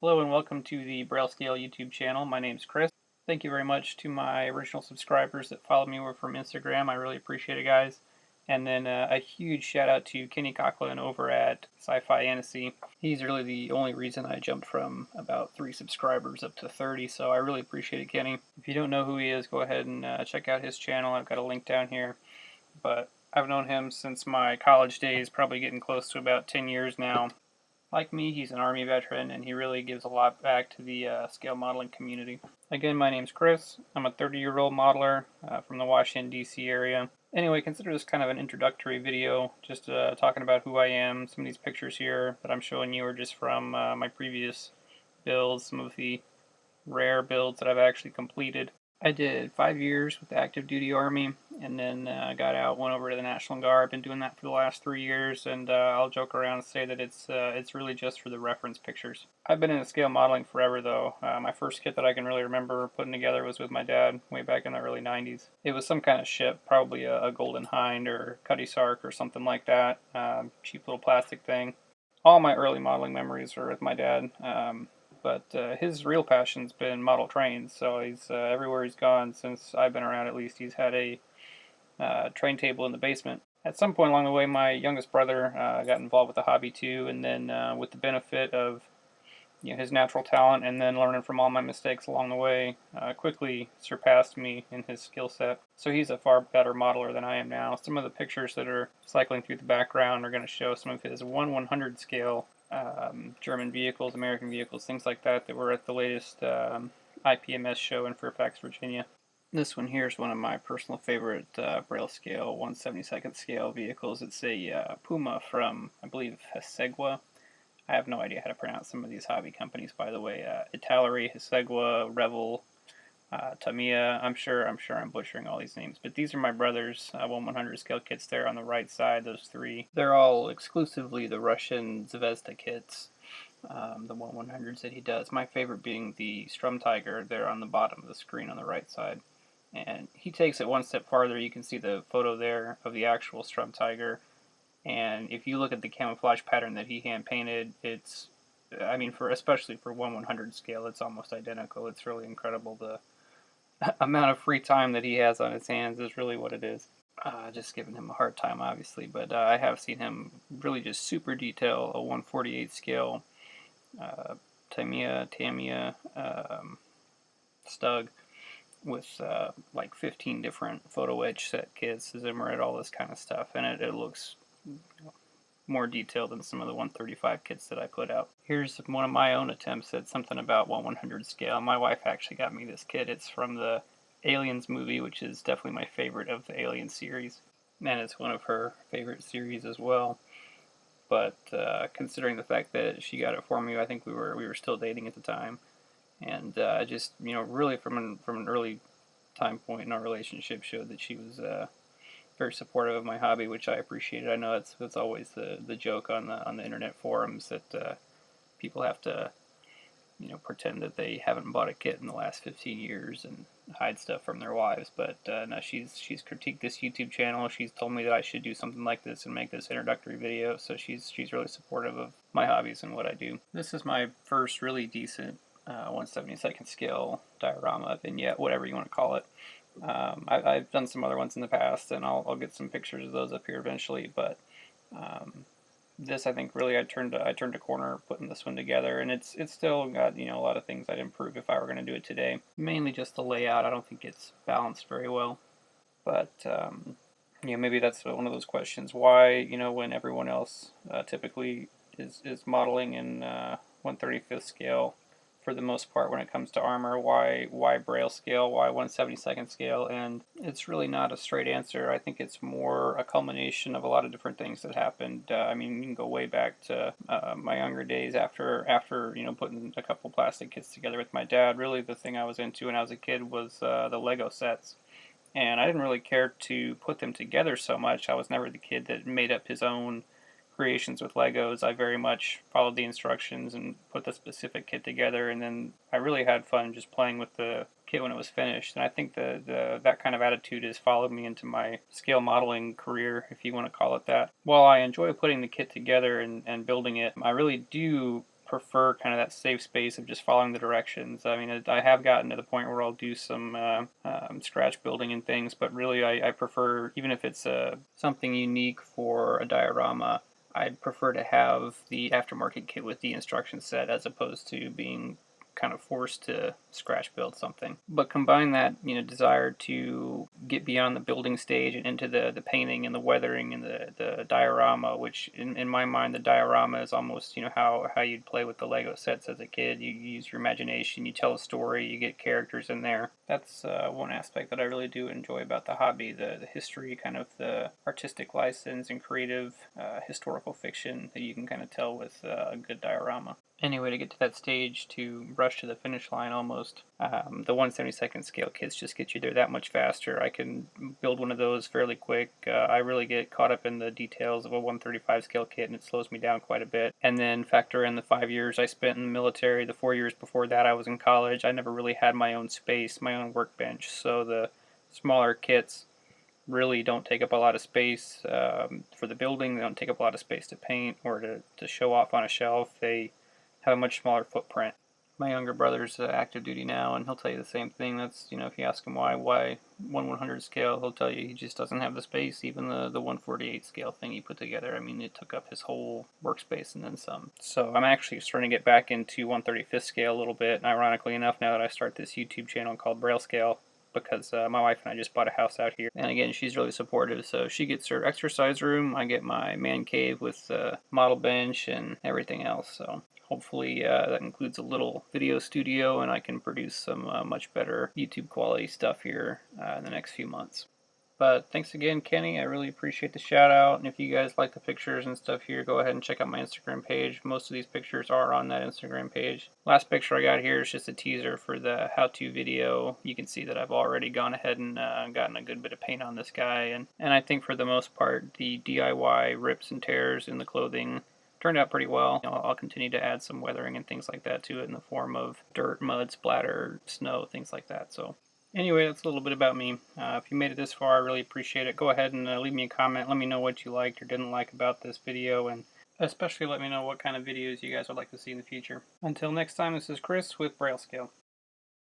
Hello and welcome to the Braille Scale YouTube channel. My name's Chris. Thank you very much to my original subscribers that followed me over from Instagram. I really appreciate it, guys. And then a huge shout out to Kenny Conklin over at SciFiantacy. He's really the only reason I jumped from about 3 subscribers up to 30, so I really appreciate it, Kenny. If you don't know who he is, go ahead and check out his channel. I've got a link down here. But I've known him since my college days, probably getting close to about 10 years now. Like me, he's an Army veteran, and he really gives a lot back to the scale modeling community. Again, my name's Chris. I'm a 30-year-old modeler from the Washington, D.C. area. Anyway, consider this kind of an introductory video, just talking about who I am. Some of these pictures here that I'm showing you are just from my previous builds, some of the rare builds that I've actually completed. I did 5 years with the active duty Army, and then got out, went over to the National Guard. Been doing that for the last 3 years, and I'll joke around and say that it's really just for the reference pictures. I've been into scale modeling forever, though. My first kit that I can really remember putting together was with my dad way back in the early 90s. It was some kind of ship, probably a Golden Hind or Cutty Sark or something like that. Cheap little plastic thing. All my early modeling memories are with my dad. But his real passion's been model trains, so he's everywhere he's gone since I've been around. At least he's had a train table in the basement. At some point along the way, my youngest brother got involved with the hobby too, and then with the benefit of his natural talent and then learning from all my mistakes along the way, quickly surpassed me in his skill set. So he's a far better modeler than I am now. Some of the pictures that are cycling through the background are going to show some of his 1/100 scale German vehicles, American vehicles, things like that were at the latest IPMS show in Fairfax, Virginia. This one here is one of my personal favorite Braille scale, 1/72 scale vehicles. It's a Puma from, I believe, Hasegua. I have no idea how to pronounce some of these hobby companies, by the way. Italeri, Hasegua, Revel, Tamiya. I'm sure I'm butchering all these names, but these are my brother's 1/100 scale kits there on the right side, those 3. They're all exclusively the Russian Zvezda kits, the 1/100s that he does. My favorite being the Strum Tiger there on the bottom of the screen on the right side. And he takes it one step farther. You can see the photo there of the actual Strum Tiger. And if you look at the camouflage pattern that he hand painted, it's, I mean, especially for 1/100 scale, it's almost identical. It's really incredible. The amount of free time that he has on his hands is really what it is. Just giving him a hard time, obviously, but I have seen him really just super detail a 1/48 scale Tamiya Stug with like 15 different photo etch set kits, Zimmerit, all this kind of stuff, and it looks more detailed than some of the 135 kits that I put out. Here's one of my own attempts at something about 1/100 scale. My wife actually got me this kit. It's from the Aliens movie, which is definitely my favorite of the Alien series, and it's one of her favorite series as well. But considering the fact that she got it for me, I think we were still dating at the time, and just really from an early time point in our relationship showed that she was very supportive of my hobby, which I appreciated. I know that's always the joke on the internet forums that people have to pretend that they haven't bought a kit in the last 15 years and hide stuff from their wives. But no, she's critiqued this YouTube channel. She's told me that I should do something like this and make this introductory video. So she's really supportive of my hobbies and what I do. This is my first really decent 1/72 scale diorama, vignette, whatever you want to call it. I've done some other ones in the past, and I'll get some pictures of those up here eventually. But this, I think, really I turned a corner putting this one together, and it's still got a lot of things I'd improve if I were going to do it today. Mainly just the layout. I don't think it's balanced very well. But maybe that's one of those questions. Why when everyone else typically is modeling in 1/35 scale for the most part when it comes to armor, why Braille scale, why 1/72 scale? And it's really not a straight answer. I think it's more a culmination of a lot of different things that happened. I mean, you can go way back to my younger days after putting a couple plastic kits together with my dad. Really the thing I was into when I was a kid was the Lego sets. And I didn't really care to put them together so much. I was never the kid that made up his own creations with Legos. I very much followed the instructions and put the specific kit together, and then I really had fun just playing with the kit when it was finished. And I think that kind of attitude has followed me into my scale modeling career, if you want to call it that. While I enjoy putting the kit together and building it, I really do prefer kind of that safe space of just following the directions. I mean, I have gotten to the point where I'll do some scratch building and things, but really I prefer, even if it's something unique for a diorama, I'd prefer to have the aftermarket kit with the instruction set as opposed to being kind of forced to scratch build something. But combine that, desire to get beyond the building stage and into the painting and the weathering and the diorama, which in my mind the diorama is almost how you'd play with the Lego sets as a kid. You use your imagination, you tell a story, you get characters in there. That's one aspect that I really do enjoy about the hobby, the history, kind of the artistic license and creative historical fiction that you can kind of tell with a good diorama. Anyway, to get to that stage, to rush to the finish line almost, the 1/72nd scale kits just get you there that much faster. I can build one of those fairly quick. I really get caught up in the details of a 1/35 scale kit, and it slows me down quite a bit. And then factor in the 5 years I spent in the military, the 4 years before that I was in college. I never really had my own space, my own workbench, so the smaller kits really don't take up a lot of space for the building. They don't take up a lot of space to paint or to show off on a shelf. They have a much smaller footprint. My younger brother's active duty now, and he'll tell you the same thing. That's, if you ask him why 1/100 scale, he'll tell you he just doesn't have the space. Even the 1/48 scale thing he put together, I mean, it took up his whole workspace and then some. So I'm actually starting to get back into 1/35 scale a little bit, and ironically enough, now that I start this YouTube channel called Braille Scale, because my wife and I just bought a house out here, and again, she's really supportive. So she gets her exercise room, I get my man cave with the model bench and everything else. So hopefully that includes a little video studio, and I can produce some much better YouTube quality stuff here in the next few months. But thanks again, Kenny. I really appreciate the shout out. And if you guys like the pictures and stuff here, go ahead and check out my Instagram page. Most of these pictures are on that Instagram page. Last picture I got here is just a teaser for the how-to video. You can see that I've already gone ahead and gotten a good bit of paint on this guy. And I think for the most part, the DIY rips and tears in the clothing turned out pretty well. I'll continue to add some weathering and things like that to it in the form of dirt, mud, splatter, snow, things like that. So anyway, that's a little bit about me. If you made it this far, I really appreciate it. Go ahead and leave me a comment. Let me know what you liked or didn't like about this video, and especially let me know what kind of videos you guys would like to see in the future. Until next time, this is Chris with Braille Scale.